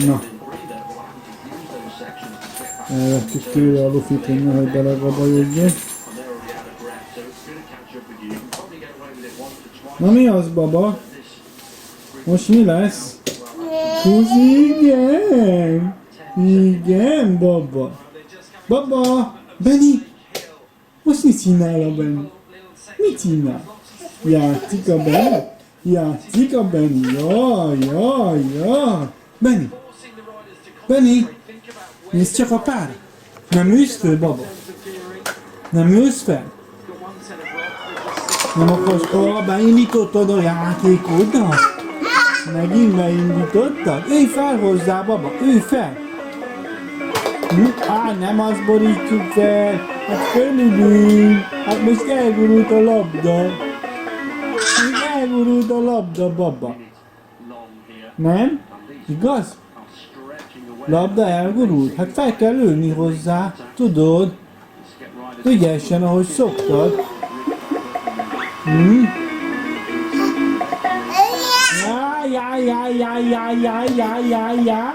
Na. Elvettük tőle a lufit, hogy nehogy belegabajodjon. Na mi az, baba? Most mi lesz? Kuzi, igen! Igen, baba! Baba! Benni! Most mit csinál a Benni? Mit csinál? Játszik a Benni? Játszik a Benni? Jaj, jaj, jaj! Benni! Benni! Nézd csak a pár! Nem ülsz föl, baba? Nem ülsz fel? Nem akarsz? Beindítottad a játékodat? Megint beindítottad? Ülj fel hozzá, baba! Ülj fel! Nem azt borítjuk fel! Hát fölülünk! Hát most elgurult a labda! Elgurult a labda, baba! Nem? Igaz? Labda elgurult? Hát fel kell ülni hozzá, tudod? Ügyesen, ahogy szoktad. Ja.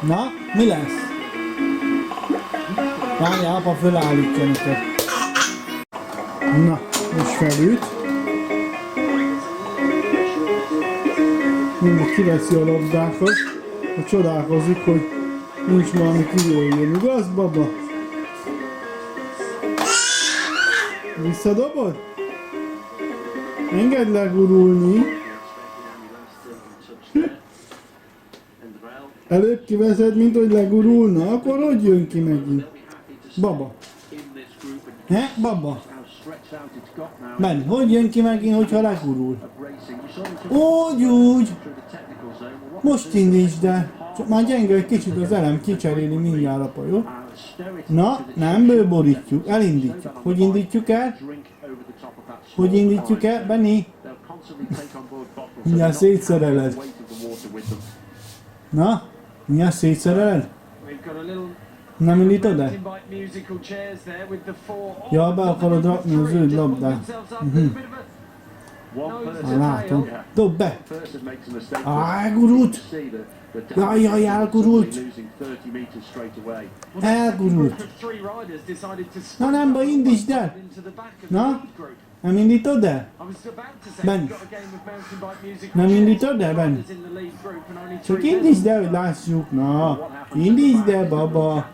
Na, mi lesz? Várjál, apa fölállítja neked. Na, most felült. Mindig kiveszi a labdákat, hogy csodálkozik, hogy nincs valami kijöjjön. Igaz, baba? Visszadobod? Engedd legurulni. Előbb kiveszed, mint hogy legurulna, akkor hogy jön ki megint? Baba. Baba? Benni, hogy jön ki megint, hogyha legurul? Úgy. Most indítsd el. Csak már gyenge egy kicsit az elem, kicseréli mindjárt apa, jó? Na, nem bőborítjuk, elindítjuk. Hogy indítjuk el? Hogy indítjuk el, Benni? Mindjárt szétszereled. Na, mindjárt szétszereled? Nem indítod el? Ja, be akarod rakni a zöld labdát. Látom. Dobd be! Elgurult! Jaj, elgurult! Elgurult! Na nem baj, indítsd el! Na? Nem indítod el? Benni? Nem indítod el, Benni? Csak indítsd el, hogy lássuk. Na, indítsd el, baba!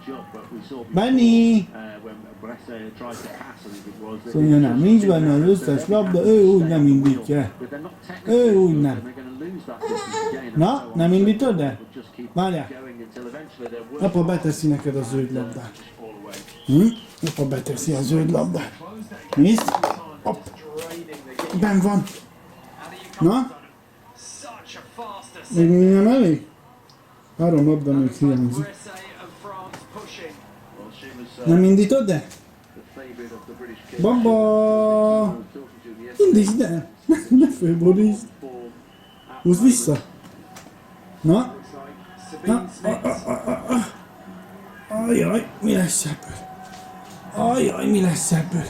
Benni! Szóval nem, nincs benne az összes labda, ő úgy nem indítja. Ő úgy nem. Na, nem indítod el? Várjál. Apa beteszi neked a zöld labdát. Apa beteszi a zöld labdát. Nézd. Hopp. Benn van. Na? Még nem elég? 3 labda még hiányzik. Nem indítod el? Baba! Indítsd el! Ne fölborítsd! Húzd vissza! Na? Ajjaj, mi lesz ebből? Ajjaj, mi lesz ebből?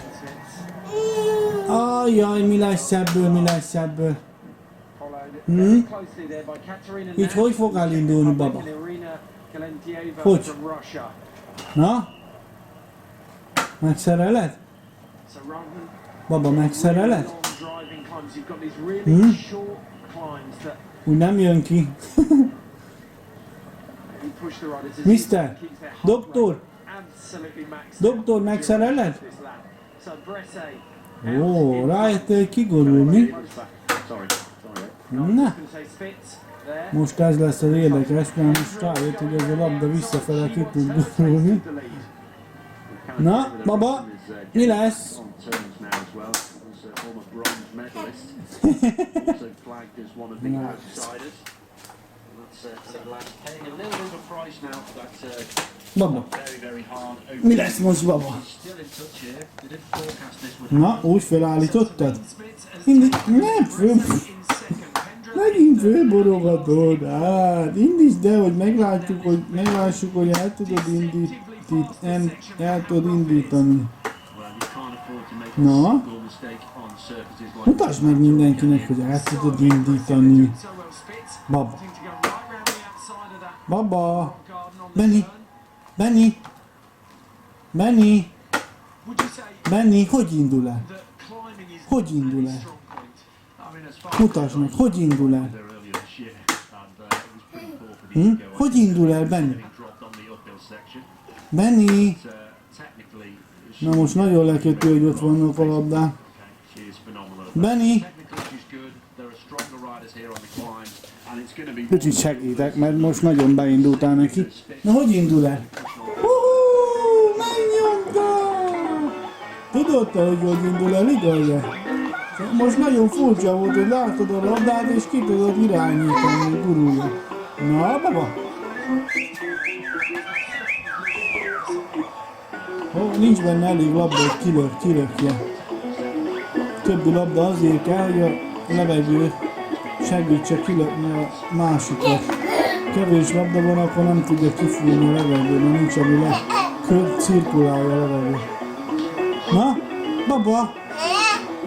Ajjaj, mi lesz ebből? Így hogy fog elindulni, baba? Hogy? Na? Megszereled? Baba, megszereled? Úgy nem jön ki. Mister? Doktor, megszereled? Ó, rájöttél, hogy kigurul, mi? Na? Most ez lesz az érdekes, mert most rájött, hogy ez a labda visszafele ki tud gurulni. Na, baba, mi lesz? Baba, mi lesz most, baba? Na, úgy felállítottad? Nem föl... Megint fölborogatod, hát indítsd el, hogy meglássuk, hogy el tudod indítani. Na? Mutasd meg mindenkinek, hogy el tudod indítani. Baba. Baba. Benni. Benni. Benni. Benni, hogy indul el? Hogy indul el? Mutasd meg, hogy indul el? Hogy indul el, Benni? Benni! Na most nagyon lekötő, hogy ott vannak a labdán. Benni! Kicsit segítek, mert most nagyon beindultál neki. Na hogy indul el? Megnyomta! Tudod te, hogy indul el, igaz? Most nagyon furcsa volt, hogy látod a labdát és ki tudod irányítani, hogy gurulja. Na, baba! Nincs benne elég labda, hogy kilökje. Többi labda azért kell, hogy a levegő segítse kilökni a másikat. Kevés labda van, akkor nem tudja kifújni a levegőben, nincs ami cirkulálja a levegő. Na, baba!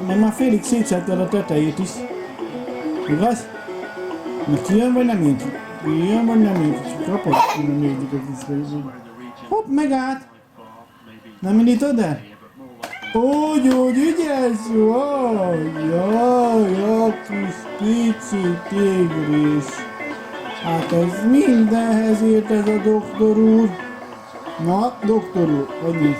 Mert már félig szétszedted a tetejét is. Igaz? Na kijön vagy nem jön ki? Kijön vagy nem jön ki? Kapod? Innen nézzük a kis. Hopp, megállt! Nem indítod el? Úgy, ügyes vagy! Jaj, kis pici tigris! Hát ez mindenhez ért ez a doktor úr! Na, doktor úr, hogy néz?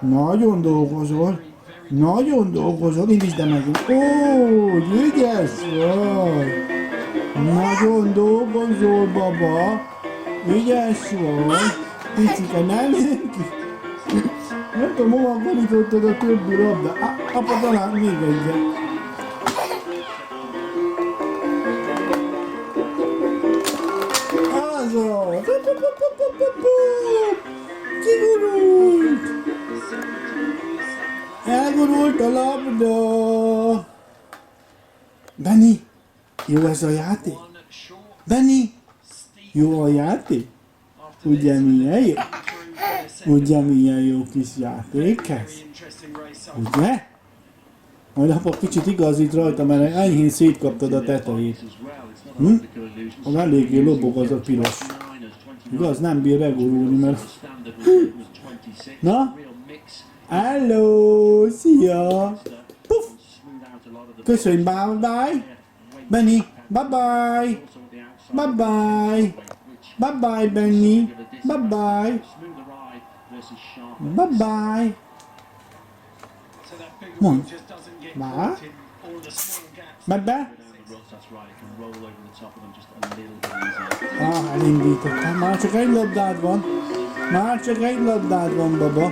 Nagyon dolgozol! Nagyon dolgozol, indítsd el meg! Úgy, ügyes vagy! Nagyon dolgozol, baba! Ügyes vagy! Picike, nem jön ki? Nem tudom, hova borítottad a többi labda. Apa, talán még egyet. Az az! Kigurult! Elgurult a labda! Benni, jó ez a játék? Benni, jó a játék? Ugye milyen jó? Ugye milyen jó kis játék ez? Ugye? Majd apa kicsit igazít rajta, mert enyhén szétkaptad a tetejét. Az eléggé lobog az a piros. Igaz, nem bír begurulni, mert... Na? Hello! Szia! Puff! Köszönj, bye bye! Benni, bye bye! Bye bye! Bye bye, Benni! Bye bye! Bye bye! Mondd! Bye! Bye bye! Elindítottam. Már csak egy labdád van. Már csak egy labdád van, baba.